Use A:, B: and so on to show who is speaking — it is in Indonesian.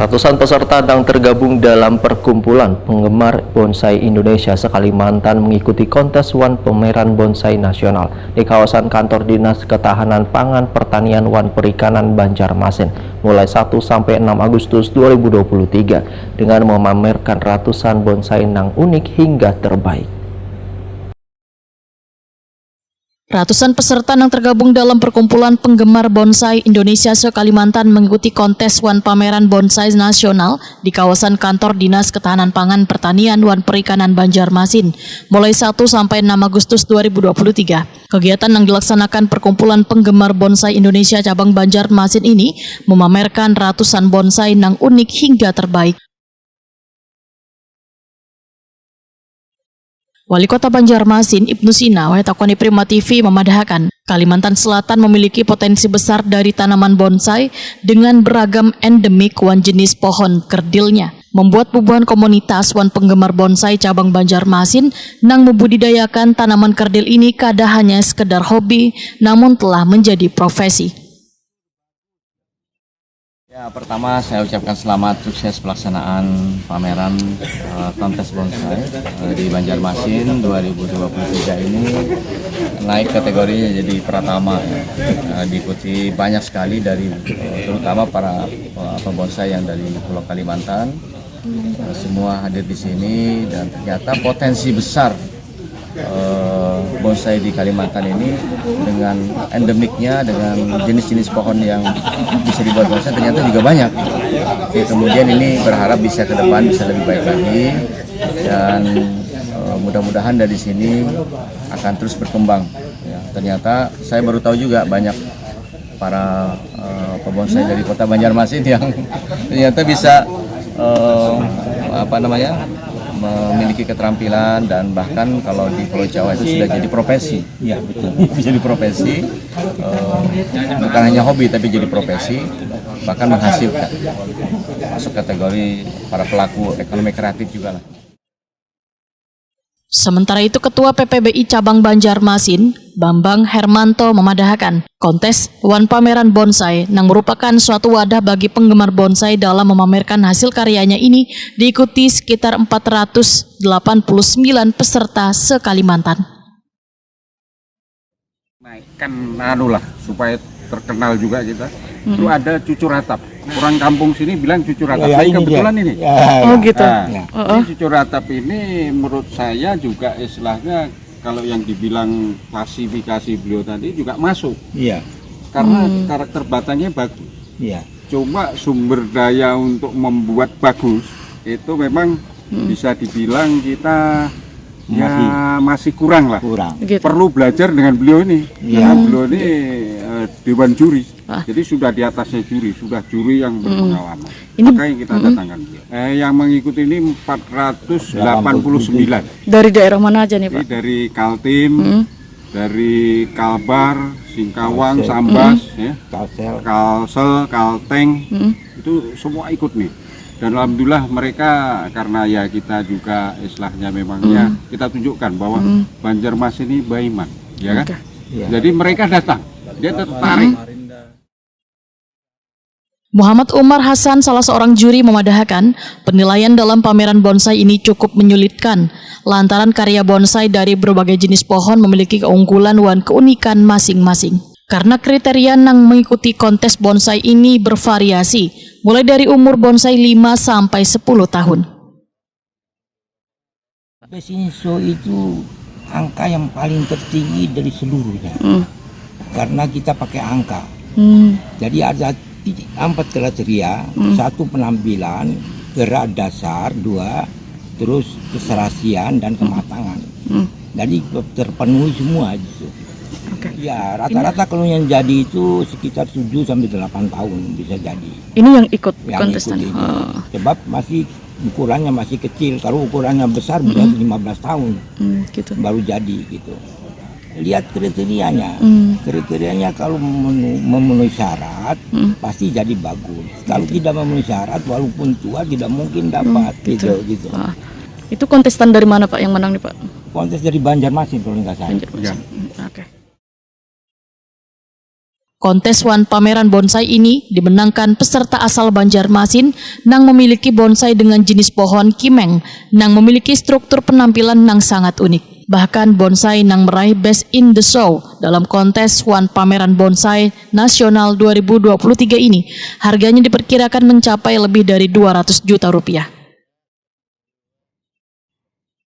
A: Ratusan peserta yang tergabung dalam perkumpulan penggemar bonsai Indonesia se-Kalimantan mengikuti kontes Wan Pameran Bonsai Nasional di kawasan kantor Dinas Ketahanan Pangan Pertanian Wan Perikanan Banjarmasin mulai 1 sampai 6 Agustus 2023 dengan memamerkan ratusan bonsai yang unik hingga terbaik.
B: Ratusan peserta yang tergabung dalam perkumpulan penggemar bonsai Indonesia se-Kalimantan mengikuti kontes Wan Pameran Bonsai Nasional di kawasan kantor Dinas Ketahanan Pangan Pertanian Wan Perikanan Banjarmasin mulai 1 sampai 6 Agustus 2023. Kegiatan yang dilaksanakan perkumpulan penggemar bonsai Indonesia cabang Banjarmasin ini memamerkan ratusan bonsai yang unik hingga terbaik. Wali Kota Banjarmasin, Ibnu Sina, Wahetakoni Prima TV memadahkan, Kalimantan Selatan memiliki potensi besar dari tanaman bonsai dengan beragam endemik wan jenis pohon kerdilnya. Membuat bubuhan komunitas wan penggemar bonsai cabang Banjarmasin nang membudidayakan tanaman kerdil ini kada hanya sekedar hobi, namun telah menjadi profesi.
C: Ya, pertama saya ucapkan selamat sukses pelaksanaan pameran kontes bonsai di Banjarmasin 2023 ini naik kategorinya jadi pratama diikuti banyak sekali dari terutama para pembonsai yang dari Pulau Kalimantan semua hadir di sini dan ternyata potensi besar bonsai di Kalimantan ini dengan endemiknya, dengan jenis-jenis pohon yang bisa dibuat bonsai ternyata juga banyak. Oke, kemudian ini berharap bisa ke depan bisa lebih baik lagi dan mudah-mudahan dari sini akan terus berkembang. Ya, ternyata saya baru tahu juga banyak para pembonsai dari Kota Banjarmasin yang ternyata bisa memiliki keterampilan dan bahkan kalau di Pulau Jawa itu sudah jadi profesi. Ya betul. Jadi profesi, bukan hanya hobi tapi jadi profesi, bahkan menghasilkan. Masuk kategori para pelaku ekonomi kreatif juga lah.
B: Sementara itu Ketua PPBI Cabang Banjarmasin, Bambang Hermanto memadahkan kontes Wan Pameran Bonsai yang merupakan suatu wadah bagi penggemar bonsai dalam memamerkan hasil karyanya ini diikuti sekitar 489 peserta se-Kalimantan.
D: Naikkan supaya terkenal juga kita. Itu ada cucur atap. Orang kampung sini bilang cucur atap. Tapi kebetulan ini.
B: Oh gitu.
D: Ini cucur atap ini menurut saya juga istilahnya kalau yang dibilang klasifikasi beliau tadi juga masuk. Iya. Karena karakter batangnya bagus. Iya. Cuma sumber daya untuk membuat bagus itu memang bisa dibilang kita masih kurang lah. Gitu. Perlu belajar dengan beliau ini. Karena beliau ini dewan juri. Jadi sudah di atasnya juri, sudah juri yang berpengalaman. Maka yang kita datangkan. Yang mengikuti ini 489.
B: Dari daerah mana aja nih Pak?
D: Jadi dari Kaltim, dari Kalbar, Singkawang, Sambas, Kalsel, Kalteng, itu semua ikut nih. Dan alhamdulillah mereka karena ya kita juga istilahnya memang ya kita tunjukkan bahwa Banjarmasin ini baiman, ya kan? Jadi mereka datang, dia tertarik.
B: Muhammad Umar Hasan, salah seorang juri, memadahkan penilaian dalam pameran bonsai ini cukup menyulitkan lantaran karya bonsai dari berbagai jenis pohon memiliki keunggulan dan keunikan masing-masing. Karena kriteria yang mengikuti kontes bonsai ini bervariasi, mulai dari umur bonsai 5 sampai 10 tahun.
E: Besinso itu angka yang paling tertinggi dari seluruhnya, karena kita pakai angka. Jadi ada 4 kriteria, 1 penampilan, gerak dasar, 2, terus keserasian dan kematangan. Jadi terpenuhi semua itu. Ya rata-rata kalau yang jadi itu sekitar 7 sampai 8 tahun bisa jadi.
B: Ini yang ikut kontestan.
E: Sebab masih ukurannya masih kecil, kalau ukurannya besar bisa 15 tahun
B: gitu.
E: Baru jadi gitu. Lihat kriterianya, kriterianya kalau memenuhi syarat pasti jadi bagus. Kalau tidak memenuhi syarat walaupun tua tidak mungkin dapat gitu.
B: Itu kontestan dari mana Pak yang menang nih Pak?
E: Kontes dari Banjarmasin kalau nggak salah.
B: Oke. Kontes Wan pameran bonsai ini dimenangkan peserta asal Banjarmasin nang memiliki bonsai dengan jenis pohon kimeng nang memiliki struktur penampilan nang sangat unik. Bahkan bonsai nang meraih Best in the Show dalam kontes Wan pameran bonsai nasional 2023 ini harganya diperkirakan mencapai lebih dari 200 juta rupiah.